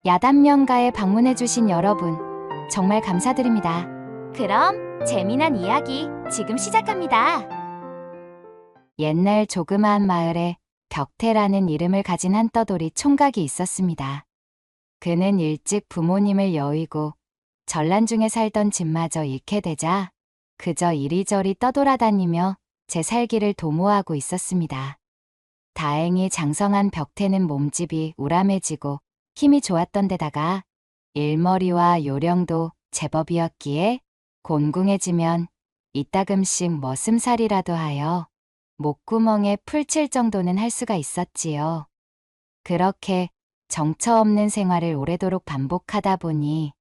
야단명가에 방문해주신 여러분, 정말 감사드립니다. 그럼 재미난 이야기 지금 시작합니다. 옛날 조그마한 마을에 벽태라는 이름을 가진 한 떠돌이 총각이 있었습니다. 그는 일찍 부모님을 여의고 전란 중에 살던 집마저 잃게 되자 그저 이리저리 떠돌아다니며 제 살기를 도모하고 있었습니다. 다행히 장성한 벽태는 몸집이 우람해지고 힘이 좋았던 데다가 일머리와 요령도 제법이었기에 곤궁해지면 이따금씩 머슴살이라도 하여 목구멍에 풀칠 정도는 할 수가 있었지요. 그렇게 정처 없는 생활을 오래도록 반복하다 보니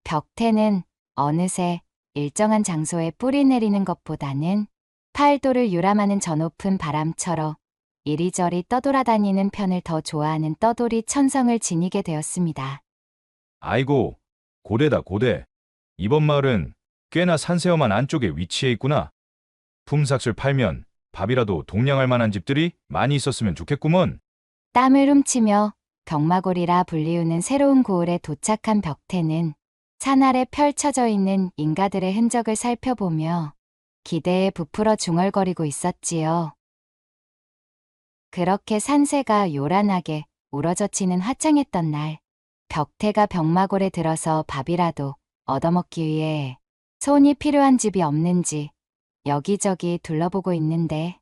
벽태는 어느새 일정한 장소에 뿌리 내리는 것보다는 팔도를 유람하는 저 높은 바람처럼 이리저리 떠돌아다니는 편을 더 좋아하는 떠돌이 천성을 지니게 되었습니다. 아이고, 고대다 고대. 이번 마을은 꽤나 산세험한 안쪽에 위치해 있구나. 품삯을 팔면 밥이라도 동냥할 만한 집들이 많이 있었으면 좋겠구먼. 땀을 훔치며 병마골이라 불리우는 새로운 고을에 도착한 벽태는 산 아래 펼쳐져 있는 인가들의 흔적을 살펴보며 기대에 부풀어 중얼거리고 있었지요. 그렇게 산세가 요란하게 우러젖히는 화창했던 날, 벽태가 병마골에 들어서 밥이라도 얻어먹기 위해 손이 필요한 집이 없는지 여기저기 둘러보고 있는데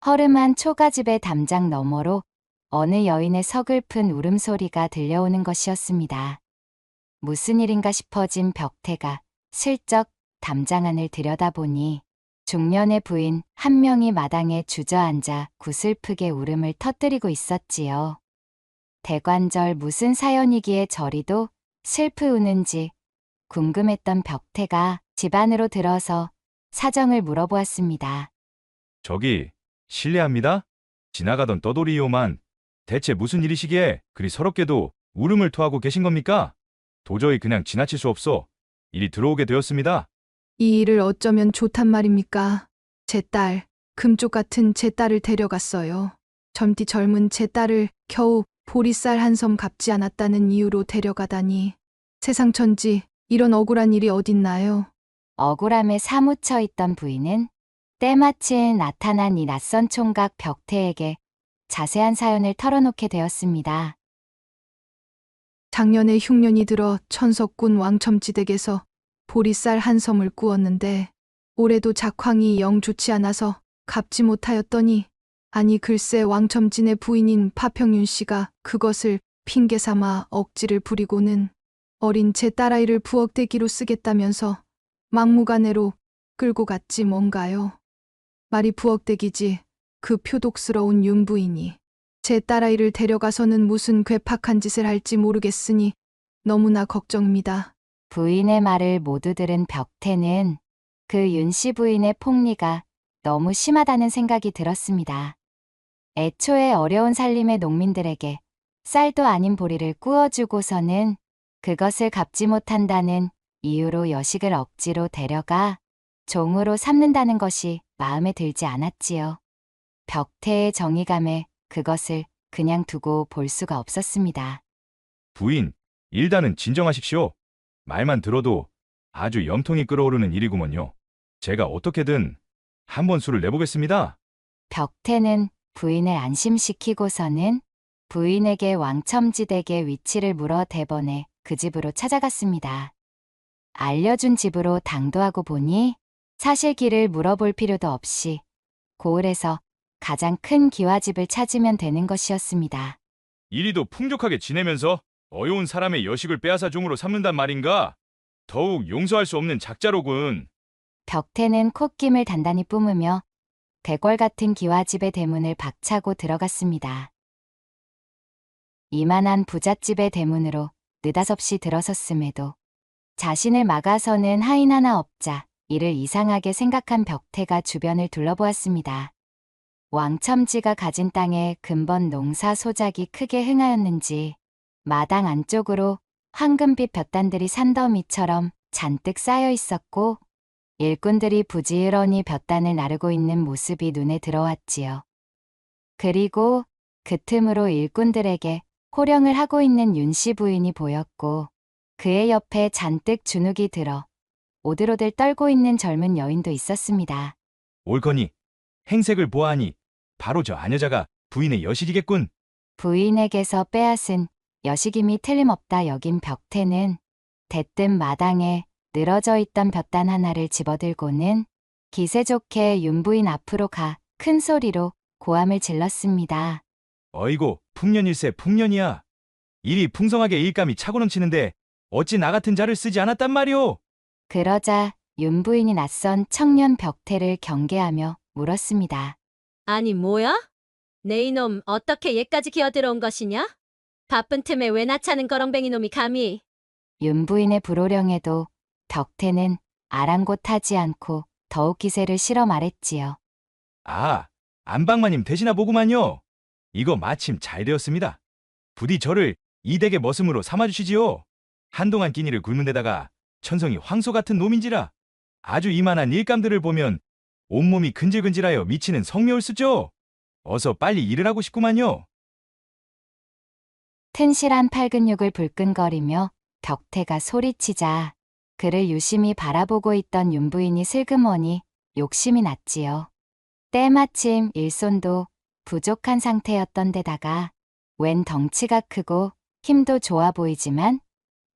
허름한 초가집의 담장 너머로 어느 여인의 서글픈 울음소리가 들려오는 것이었습니다. 무슨 일인가 싶어진 벽태가 슬쩍 담장 안을 들여다보니 중년의 부인 한 명이 마당에 주저앉아 구슬프게 울음을 터뜨리고 있었지요. 대관절 무슨 사연이기에 저리도 슬프 우는지 궁금했던 벽태가 집 안으로 들어서 사정을 물어보았습니다. 저기, 실례합니다. 지나가던 떠돌이요만 대체 무슨 일이시기에 그리 서럽게도 울음을 토하고 계신 겁니까? 도저히 그냥 지나칠 수 없어 이리 들어오게 되었습니다. 이 일을 어쩌면 좋단 말입니까? 제 딸, 금쪽 같은 제 딸을 데려갔어요. 젊디 젊은 제 딸을 겨우 보리쌀 한 섬 갚지 않았다는 이유로 데려가다니. 세상 천지 이런 억울한 일이 어딨나요? 억울함에 사무쳐 있던 부인은 때마침 나타난 이 낯선 총각 벽태에게 자세한 사연을 털어놓게 되었습니다. 작년에 흉년이 들어 천석군 왕첨지댁에서 보리쌀 한 섬을 꾸었는데 올해도 작황이 영 좋지 않아서 갚지 못하였더니 아니 글쎄 왕첨진의 부인인 파평윤 씨가 그것을 핑계 삼아 억지를 부리고는 어린 제 딸아이를 부엌대기로 쓰겠다면서 막무가내로 끌고 갔지 뭔가요. 말이 부엌대기지 그 표독스러운 윤 부인이 제 딸아이를 데려가서는 무슨 괴팍한 짓을 할지 모르겠으니 너무나 걱정입니다. 부인의 말을 모두 들은 벽태는 그 윤씨 부인의 폭리가 너무 심하다는 생각이 들었습니다. 애초에 어려운 살림의 농민들에게 쌀도 아닌 보리를 구워주고서는 그것을 갚지 못한다는 이유로 여식을 억지로 데려가 종으로 삼는다는 것이 마음에 들지 않았지요. 벽태의 정의감에 그것을 그냥 두고 볼 수가 없었습니다. 부인, 일단은 진정하십시오. 말만 들어도 아주 염통이 끓어오르는 일이구먼요. 제가 어떻게든 한번 수를 내보겠습니다. 벽태는 부인을 안심시키고서는 부인에게 왕첨지댁의 위치를 물어 대번에 그 집으로 찾아갔습니다. 알려준 집으로 당도하고 보니 사실 길을 물어볼 필요도 없이 고을에서 가장 큰 기와집을 찾으면 되는 것이었습니다. 이리도 풍족하게 지내면서 어여운 사람의 여식을 빼앗아 종으로 삼는단 말인가? 더욱 용서할 수 없는 작자로군. 벽태는 콧김을 단단히 뿜으며 대궐 같은 기와집의 대문을 박차고 들어갔습니다. 이만한 부잣집의 대문으로 느닷없이 들어섰음에도 자신을 막아서는 하인 하나 없자 이를 이상하게 생각한 벽태가 주변을 둘러보았습니다. 왕첨지가 가진 땅에 근본 농사 소작이 크게 흥하였는지 마당 안쪽으로 황금빛 볕단들이 산더미처럼 잔뜩 쌓여 있었고 일꾼들이 부지런히 볕단을 나르고 있는 모습이 눈에 들어왔지요. 그리고 그 틈으로 일꾼들에게 호령을 하고 있는 윤 씨 부인이 보였고 그의 옆에 잔뜩 주눅이 들어 오들오들 떨고 있는 젊은 여인도 있었습니다. 옳거니 행색을 보아하니 바로 저 아녀자가 부인의 여실이겠군. 부인에게서 빼앗은 여식임이 틀림없다 여긴 벽태는 대뜸 마당에 늘어져 있던 볕단 하나를 집어들고는 기세 좋게 윤 부인 앞으로 가 큰 소리로 고함을 질렀습니다. 어이고 풍년일세 풍년이야. 일이 풍성하게 일감이 차고 넘치는데 어찌 나 같은 자를 쓰지 않았단 말이오. 그러자 윤 부인이 낯선 청년 벽태를 경계하며 물었습니다. 아니 뭐야? 내 이놈 어떻게 얘까지 기어들어온 것이냐? 바쁜 틈에 왜 나차는 거렁뱅이 놈이 감히. 윤 부인의 불호령에도 벽태는 아랑곳하지 않고 더욱 기세를 실어 말했지요. 아, 안방마님 되시나 보구만요. 이거 마침 잘 되었습니다. 부디 저를 이 댁의 머슴으로 삼아주시지요. 한동안 끼니를 굶은 데다가 천성이 황소 같은 놈인지라 아주 이만한 일감들을 보면 온몸이 근질근질하여 미치는 성묘를 쓰죠. 어서 빨리 일을 하고 싶구만요. 튼실한 팔근육을 불끈거리며 벽태가 소리치자 그를 유심히 바라보고 있던 윤 부인이 슬그머니 욕심이 났지요. 때마침 일손도 부족한 상태였던 데다가 웬 덩치가 크고 힘도 좋아 보이지만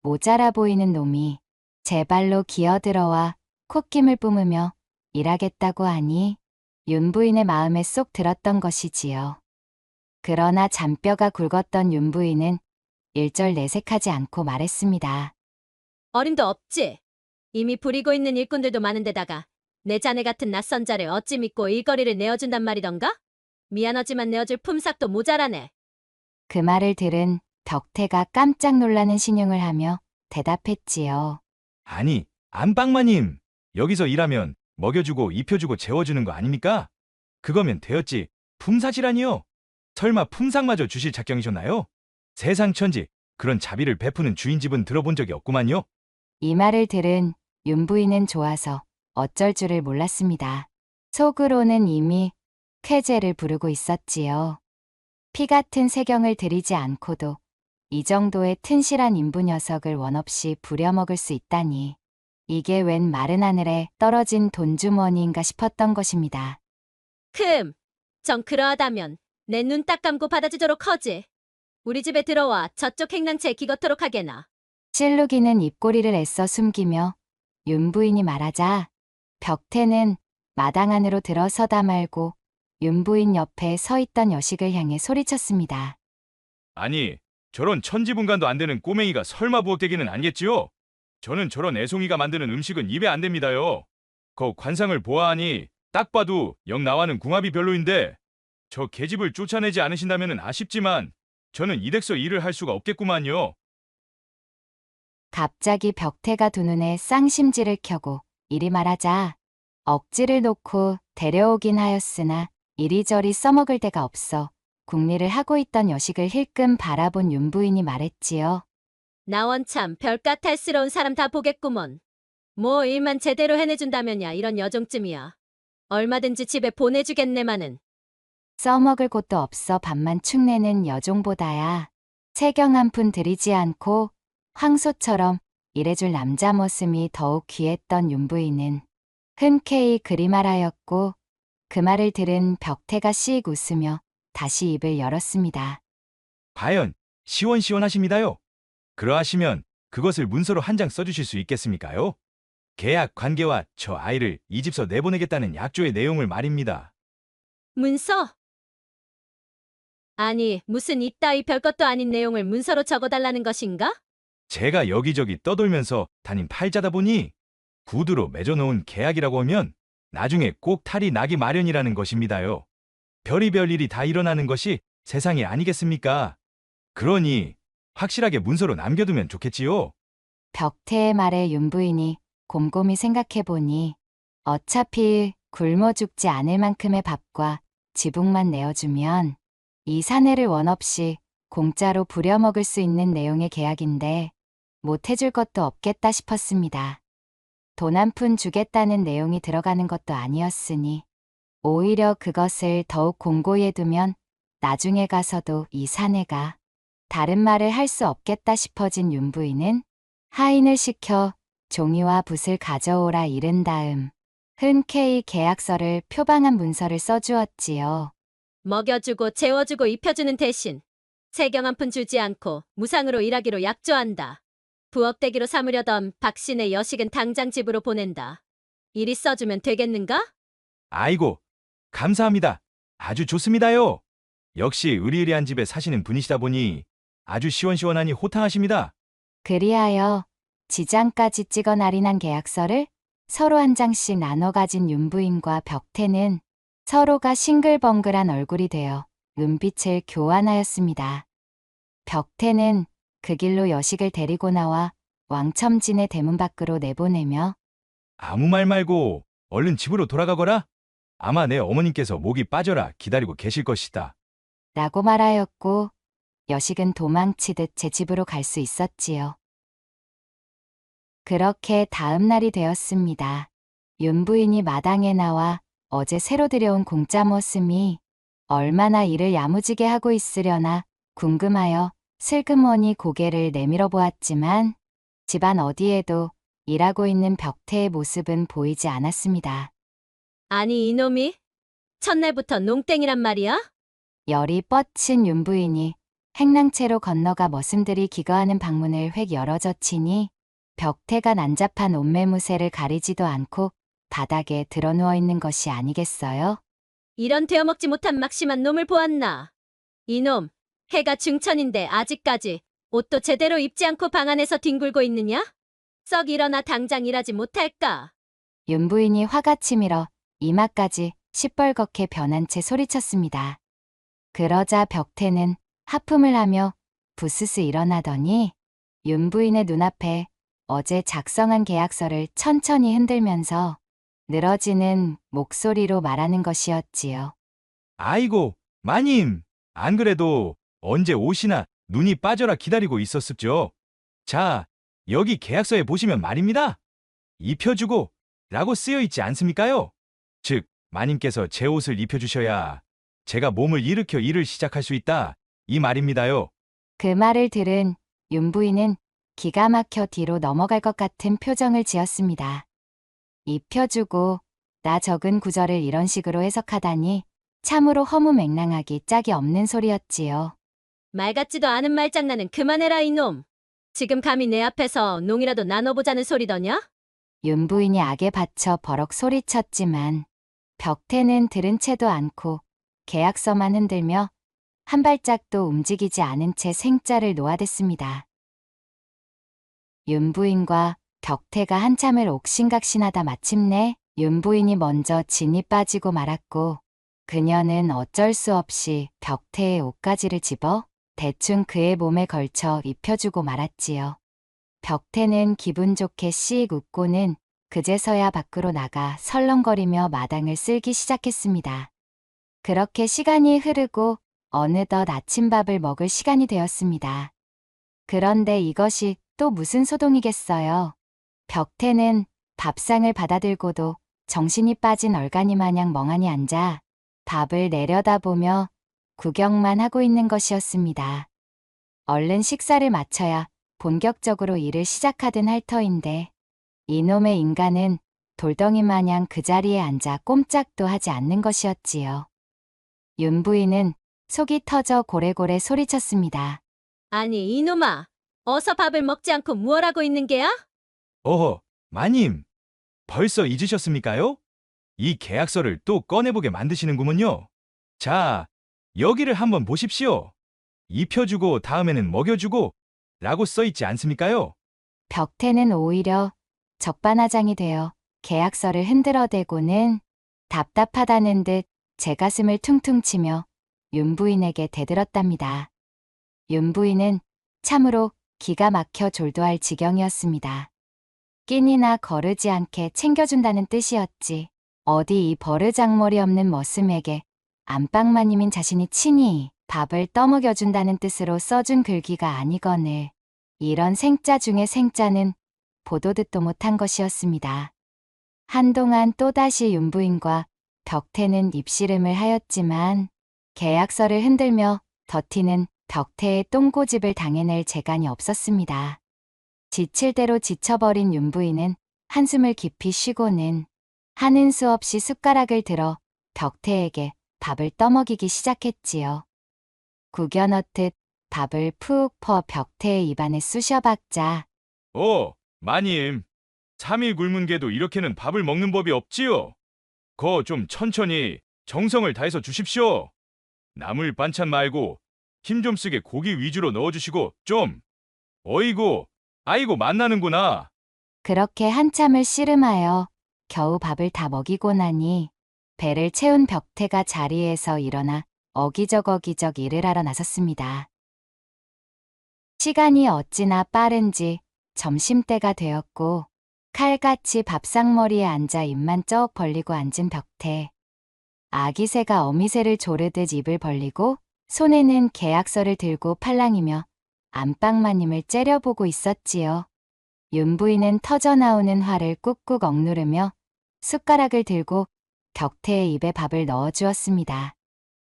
모자라 보이는 놈이 제 발로 기어들어와 콧김을 뿜으며 일하겠다고 하니 윤 부인의 마음에 쏙 들었던 것이지요. 그러나 잔뼈가 굵었던 윤 부인은 일절 내색하지 않고 말했습니다. 어림도 없지. 이미 부리고 있는 일꾼들도 많은데다가 내 자네 같은 낯선 자를 어찌 믿고 일거리를 내어준단 말이던가? 미안하지만 내어줄 품삯도 모자라네. 그 말을 들은 벽태가 깜짝 놀라는 신용을 하며 대답했지요. 아니, 안방마님. 여기서 일하면 먹여주고 입혀주고 재워주는 거 아닙니까? 그거면 되었지. 품삯이라니요. 설마 품삯마저 주실 작정이셨나요? 세상 천지 그런 자비를 베푸는 주인 집은 들어본 적이 없구만요. 이 말을 들은 윤 부인은 좋아서 어쩔 줄을 몰랐습니다. 속으로는 이미 쾌재를 부르고 있었지요. 피 같은 세경을 들이지 않고도 이 정도의 튼실한 인부 녀석을 원없이 부려먹을 수 있다니 이게 웬 마른 하늘에 떨어진 돈주머니인가 싶었던 것입니다. 정 그러하다면 내 눈 딱 감고 받아주도록 하지. 우리 집에 들어와 저쪽 행랑채에 기거토록 하게나. 실룩이는 입꼬리를 애써 숨기며 윤 부인이 말하자 벽태는 마당 안으로 들어서다 말고 윤 부인 옆에 서 있던 여식을 향해 소리쳤습니다. 아니, 저런 천지분간도 안 되는 꼬맹이가 설마 부엌대기는 아니겠지요? 저는 저런 애송이가 만드는 음식은 입에 안 됩니다요. 그 관상을 보아하니 딱 봐도 영 나와는 궁합이 별로인데 저 계집을 쫓아내지 않으신다면 아쉽지만 저는 이 댁서 일을 할 수가 없겠구만요. 갑자기 벽태가 두 눈에 쌍심지를 켜고 이리 말하자 억지를 놓고 데려오긴 하였으나 이리저리 써먹을 데가 없어 궁리를 하고 있던 여식을 힐끔 바라본 윤 부인이 말했지요. 나원참 별가 탈스러운 사람 다 보겠구먼. 뭐 일만 제대로 해내준다면야 이런 여종쯤이야. 얼마든지 집에 보내주겠네마는. 써먹을 곳도 없어 밥만 축내는 여종보다야 세경 한 푼 들이지 않고 황소처럼 일해줄 남자 모습이 더욱 귀했던 윤 부인은 흔쾌히 그리 말하였고 그 말을 들은 벽태가 씩 웃으며 다시 입을 열었습니다. 과연 시원시원하십니다요. 그러하시면 그것을 문서로 한 장 써주실 수 있겠습니까요? 계약 관계와 저 아이를 이 집서 내보내겠다는 약조의 내용을 말입니다. 문서? 아니 무슨 이따위 별것도 아닌 내용을 문서로 적어달라는 것인가? 제가 여기저기 떠돌면서 다닌 팔자다 보니 구두로 맺어놓은 계약이라고 하면 나중에 꼭 탈이 나기 마련이라는 것입니다요. 별의별 일이 다 일어나는 것이 세상이 아니겠습니까? 그러니 확실하게 문서로 남겨두면 좋겠지요. 벽태의 말에 윤 부인이 곰곰이 생각해보니 어차피 굶어 죽지 않을 만큼의 밥과 지붕만 내어주면 이 사내를 원없이 공짜로 부려먹을 수 있는 내용의 계약인데 못 해줄 것도 없겠다 싶었습니다. 돈 한 푼 주겠다는 내용이 들어가는 것도 아니었으니 오히려 그것을 더욱 공고히 해두면 나중에 가서도 이 사내가 다른 말을 할 수 없겠다 싶어진 윤 부인은 하인을 시켜 종이와 붓을 가져오라 이른 다음 흔쾌히 계약서를 표방한 문서를 써주었지요. 먹여주고 재워주고 입혀주는 대신 세경 한 푼 주지 않고 무상으로 일하기로 약조한다. 부엌대기로 삼으려던 박씨네 여식은 당장 집으로 보낸다. 이리 써주면 되겠는가? 아이고, 감사합니다. 아주 좋습니다요. 역시 의리의리한 집에 사시는 분이시다 보니 아주 시원시원하니 호탕하십니다. 그리하여 지장까지 찍어 날인한 계약서를 서로 한 장씩 나눠 가진 윤 부인과 벽태는 서로가 싱글벙글한 얼굴이 되어 눈빛을 교환하였습니다. 벽태는 그 길로 여식을 데리고 나와 왕첨진의 대문 밖으로 내보내며 아무 말 말고 얼른 집으로 돌아가거라. 아마 내 어머님께서 목이 빠져라 기다리고 계실 것이다. 라고 말하였고 여식은 도망치듯 제 집으로 갈 수 있었지요. 그렇게 다음 날이 되었습니다. 윤 부인이 마당에 나와 어제 새로 들여온 공짜 머슴이 얼마나 일을 야무지게 하고 있으려나 궁금하여 슬그머니 고개를 내밀어 보았지만 집안 어디에도 일하고 있는 벽태의 모습은 보이지 않았습니다. 아니 이놈이 첫날부터 농땡이란 말이야? 열이 뻗친 윤 부인이 행랑채로 건너가 머슴들이 기거하는 방문을 획 열어젖히니 벽태가 난잡한 옷매무새를 가리지도 않고 바닥에 드러누워 있는 것이 아니겠어요? 이런 되어먹지 못한 막심한 놈을 보았나. 이놈, 해가 중천인데 아직까지 옷도 제대로 입지 않고 방 안에서 뒹굴고 있느냐? 썩 일어나 당장 일하지 못할까? 윤 부인이 화가 치밀어 이마까지 시뻘겋게 변한 채 소리쳤습니다. 그러자 벽태는 하품을 하며 부스스 일어나더니 윤 부인의 눈앞에 어제 작성한 계약서를 천천히 흔들면서 늘어지는 목소리로 말하는 것이었지요. 아이고, 마님. 안 그래도 언제 오시나 눈이 빠져라 기다리고 있었습죠. 자, 여기 계약서에 보시면 말입니다. 입혀주고 라고 쓰여 있지 않습니까요? 즉, 마님께서 제 옷을 입혀주셔야 제가 몸을 일으켜 일을 시작할 수 있다. 이 말입니다요. 그 말을 들은 윤 부인은 기가 막혀 뒤로 넘어갈 것 같은 표정을 지었습니다. 입혀주고 나 적은 구절을 이런 식으로 해석하다니 참으로 허무맹랑하기 짝이 없는 소리였지요. 말 같지도 않은 말장난은 그만해라 이놈. 지금 감히 내 앞에서 농이라도 나눠보자는 소리더냐? 윤 부인이 악에 받쳐 버럭 소리쳤지만 벽태는 들은 채도 않고 계약서만 흔들며 한 발짝도 움직이지 않은 채 생자를 놓아댔습니다. 윤 부인과 벽태가 한참을 옥신각신하다 마침내 윤 부인이 먼저 진이 빠지고 말았고 그녀는 어쩔 수 없이 벽태의 옷가지를 집어 대충 그의 몸에 걸쳐 입혀주고 말았지요. 벽태는 기분 좋게 씩 웃고는 그제서야 밖으로 나가 설렁거리며 마당을 쓸기 시작했습니다. 그렇게 시간이 흐르고 어느덧 아침밥을 먹을 시간이 되었습니다. 그런데 이것이 또 무슨 소동이겠어요. 벽태는 밥상을 받아들고도 정신이 빠진 얼간이 마냥 멍하니 앉아 밥을 내려다보며 구경만 하고 있는 것이었습니다. 얼른 식사를 마쳐야 본격적으로 일을 시작하던 할 터인데 이놈의 인간은 돌덩이 마냥 그 자리에 앉아 꼼짝도 하지 않는 것이었지요. 윤 부인은 속이 터져 고래고래 소리쳤습니다. 아니 이놈아, 어서 밥을 먹지 않고 무얼 하고 있는 게야? 어허, 마님. 벌써 잊으셨습니까요? 이 계약서를 또 꺼내보게 만드시는구먼요. 자, 여기를 한번 보십시오. 입혀주고 다음에는 먹여주고 라고 써있지 않습니까요? 벽태는 오히려 적반하장이 되어 계약서를 흔들어대고는 답답하다는 듯 제 가슴을 퉁퉁 치며 윤 부인에게 대들었답니다. 윤 부인은 참으로 기가 막혀 졸도할 지경이었습니다. 끼니나 거르지 않게 챙겨준다는 뜻이었지. 어디 이 버르장머리 없는 머슴에게 안방마님인 자신이 친히 밥을 떠먹여준다는 뜻으로 써준 글귀가 아니거늘 이런 생자 중의 생자는 보도 듣도 못한 것이었습니다. 한동안 또다시 윤 부인과 벽태는 입씨름을 하였지만 계약서를 흔들며 더티는 벽태의 똥고집을 당해낼 재간이 없었습니다. 지칠 대로 지쳐버린 윤부인은 한숨을 깊이 쉬고는 하는 수 없이 숟가락을 들어 벽태에게 밥을 떠먹이기 시작했지요. 구겨 넣듯 밥을 푹 퍼 벽태의 입안에 쑤셔박자 마님. 3일 굶은 개도 이렇게는 밥을 먹는 법이 없지요. 거 좀 천천히 정성을 다해서 주십시오. 나물 반찬 말고 힘 좀 쓰게 고기 위주로 넣어주시고 좀. 어이구, 아이고 만나는구나. 그렇게 한참을 씨름하여 겨우 밥을 다 먹이고 나니 배를 채운 벽태가 자리에서 일어나 어기적 일을 하러 나섰습니다. 시간이 어찌나 빠른지 점심때가 되었고 칼같이 밥상머리에 앉아 입만 쩍 벌리고 앉은 벽태. 아기새가 어미새를 조르듯 입을 벌리고 손에는 계약서를 들고 팔랑이며 안방마님을 째려보고 있었지요. 윤부인은 터져나오는 화를 꾹꾹 억누르며 숟가락을 들고 벽태의 입에 밥을 넣어주었습니다.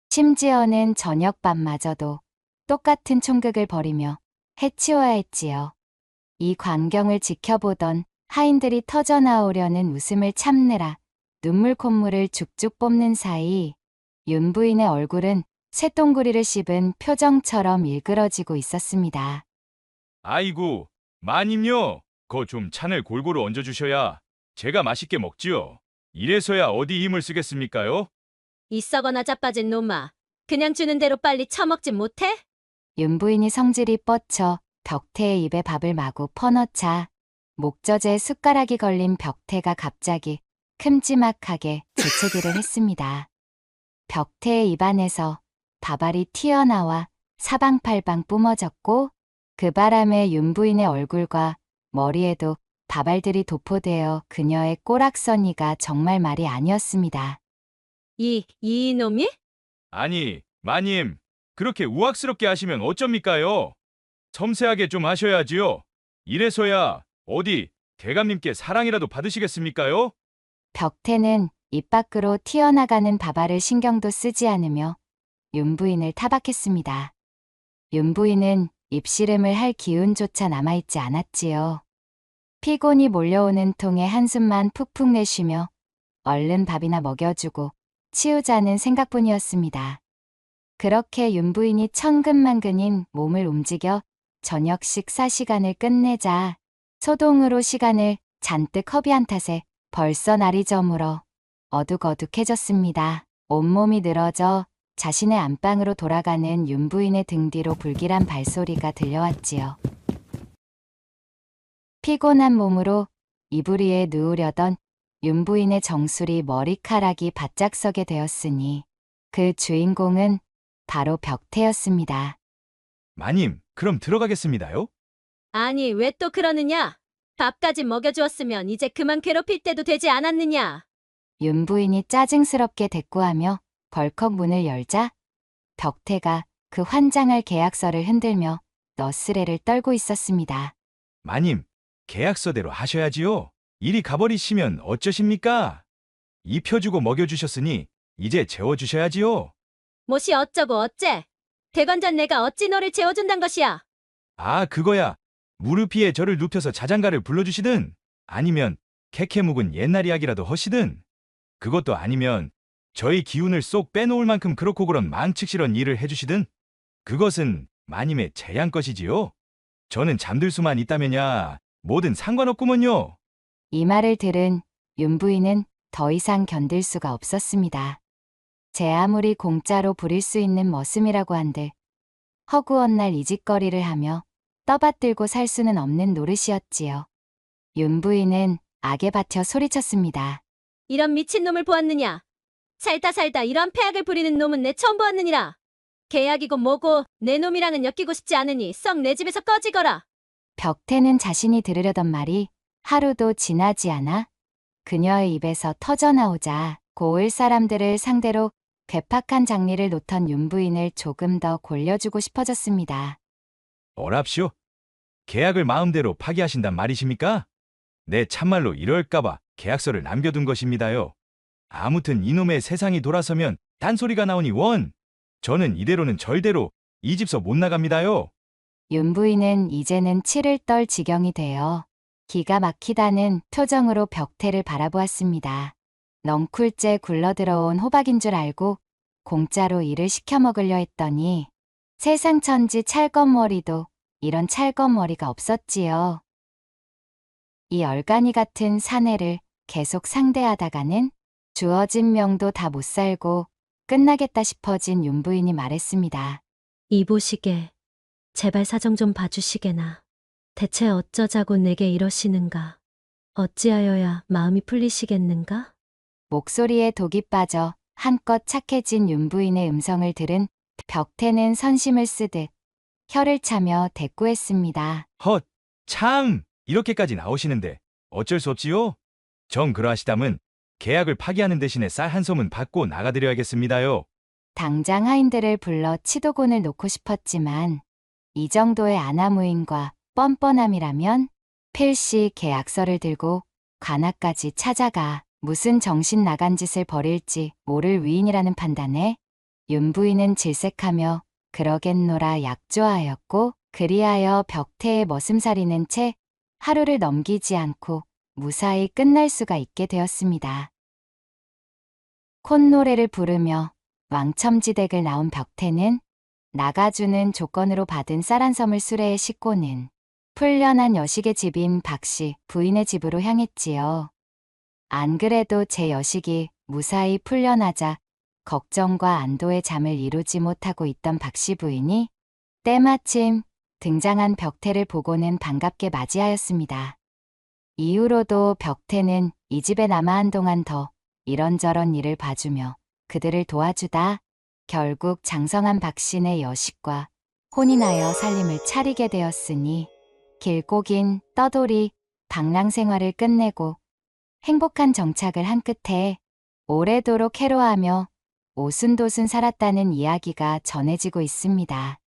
심지어는 저녁밥마저도 똑같은 총극을 벌이며 해치워야 했지요. 이 광경을 지켜보던 하인들이 터져나오려는 웃음을 참느라 눈물 콧물을 죽죽 뽑는 사이 윤부인의 얼굴은 쇠똥구리를 씹은 표정처럼 일그러지고 있었습니다. 아이고, 마님요. 거 좀 찬을 골고루 얹어주셔야 제가 맛있게 먹지요. 이래서야 어디 힘을 쓰겠습니까요? 이 썩어나 자빠진 놈아. 그냥 주는 대로 빨리 처먹진 못해? 윤부인이 성질이 뻗쳐 벽태의 입에 밥을 마구 퍼넣자 목젖에 숟가락이 걸린 벽태가 갑자기 큼지막하게 재채기를 했습니다. 벽태의 입안에서 밥알이 튀어나와 사방팔방 뿜어졌고 그 바람에 윤부인의 얼굴과 머리에도 밥알들이 도포되어 그녀의 꼬락서니가 정말 말이 아니었습니다. 이놈이? 아니, 마님. 그렇게 우악스럽게 하시면 어쩝니까요? 섬세하게 좀 하셔야지요. 이래서야 어디 대감님께 사랑이라도 받으시겠습니까요? 벽태는 입 밖으로 튀어나가는 밥알을 신경도 쓰지 않으며 윤부인을 타박했습니다. 윤부인은 입씨름을 할 기운조차 남아있지 않았지요. 피곤이 몰려오는 통에 한숨만 푹푹 내쉬며 얼른 밥이나 먹여주고 치우자는 생각뿐이었습니다. 그렇게 윤부인이 천근만근인 몸을 움직여 저녁 식사 시간을 끝내자 소동으로 시간을 잔뜩 허비한 탓에 벌써 날이 저물어 어둑어둑해졌습니다. 온몸이 늘어져 자신의 안방으로 돌아가는 윤부인의 등 뒤로 불길한 발소리가 들려왔지요. 피곤한 몸으로 이불 위에 누우려던 윤부인의 정수리 머리카락이 바짝 서게 되었으니 그 주인공은 바로 벽태였습니다. 마님, 그럼 들어가겠습니다요. 아니, 왜 또 그러느냐? 밥까지 먹여주었으면 이제 그만 괴롭힐 때도 되지 않았느냐? 윤부인이 짜증스럽게 대꾸하며 벌컥 문을 열자 벽태가 그 환장할 계약서를 흔들며 너스레를 떨고 있었습니다. 마님, 계약서대로 하셔야지요. 이리 가버리시면 어쩌십니까? 입혀주고 먹여주셨으니 이제 재워주셔야지요. 못이 어쩌고 어째? 대관전 내가 어찌 너를 재워준단 것이야? 아, 그거야. 무릎 위에 저를 눕혀서 자장가를 불러주시든 아니면 캐캐 묵은 옛날 이야기라도 하시든 그것도 아니면 저희 기운을 쏙 빼놓을 만큼 그렇고 그런 망측스런 일을 해주시든 그것은 마님의 재량 것이지요. 저는 잠들 수만 있다면야 뭐든 상관없구먼요. 이 말을 들은 윤부인은 더 이상 견딜 수가 없었습니다. 제 아무리 공짜로 부릴 수 있는 머슴이라고 한들 허구한 날 이짓거리를 하며 떠받들고 살 수는 없는 노릇이었지요. 윤부인은 악에 받쳐 소리쳤습니다. 이런 미친놈을 보았느냐? 살다 이런 폐악을 부리는 놈은 내 처음 보았느니라. 계약이고 뭐고 내 놈이랑은 엮이고 싶지 않으니 썩 내 집에서 꺼지거라. 벽태는 자신이 들으려던 말이 하루도 지나지 않아 그녀의 입에서 터져나오자 고을 사람들을 상대로 괴팍한 장리를 놓던 윤부인을 조금 더 골려주고 싶어졌습니다. 어랍쇼. 계약을 마음대로 파기하신단 말이십니까? 네, 참말로 이럴까봐 계약서를 남겨둔 것입니다요. 아무튼 이놈의 세상이 돌아서면 딴소리가 나오니 원. 저는 이대로는 절대로 이 집서 못 나갑니다요. 윤 부인은 이제는 치를 떨 지경이 되어 기가 막히다는 표정으로 벽태를 바라보았습니다. 넝쿨째 굴러들어온 호박인 줄 알고 공짜로 일을 시켜 먹으려 했더니 세상 천지 찰검머리도 이런 찰검머리가 없었지요. 이 얼간이 같은 사내를 계속 상대하다가는 주어진 명도 다 못 살고 끝나겠다 싶어진 윤 부인이 말했습니다. 이보시게, 제발 사정 좀 봐주시게나. 대체 어쩌자고 내게 이러시는가? 어찌하여야 마음이 풀리시겠는가? 목소리에 독이 빠져 한껏 착해진 윤 부인의 음성을 들은 벽태는 선심을 쓰듯 혀를 차며 대꾸했습니다. 헛, 참! 이렇게까지 나오시는데 어쩔 수 없지요? 정 그러하시다면 계약을 파기하는 대신에 쌀 한 섬은 받고 나가드려야겠습니다요. 당장 하인들을 불러 치도곤을 놓고 싶었지만 이 정도의 아나무인과 뻔뻔함이라면 필시 계약서를 들고 관아까지 찾아가 무슨 정신 나간 짓을 벌일지 모를 위인이라는 판단에 윤 부인은 질색하며 그러겠노라 약조하였고 그리하여 벽태의 머슴살이는 채 하루를 넘기지 않고 무사히 끝날 수가 있게 되었습니다. 콧노래를 부르며 왕첨지댁을 나온 벽태는 나가주는 조건으로 받은 쌀 한 섬을 수레에 싣고는 풀련한 여식의 집인 박씨 부인의 집으로 향했지요. 안 그래도 제 여식이 무사히 풀려나자 걱정과 안도의 잠을 이루지 못하고 있던 박씨 부인이 때마침 등장한 벽태를 보고는 반갑게 맞이하였습니다. 이후로도 벽태는 이 집에 남아 한동안 더 이런저런 일을 봐주며 그들을 도와주다 결국 장성한 박씨네 여식과 혼인하여 살림을 차리게 되었으니 길고 긴 떠돌이 방랑 생활을 끝내고 행복한 정착을 한 끝에 오래도록 해로하며 오순도순 살았다는 이야기가 전해지고 있습니다.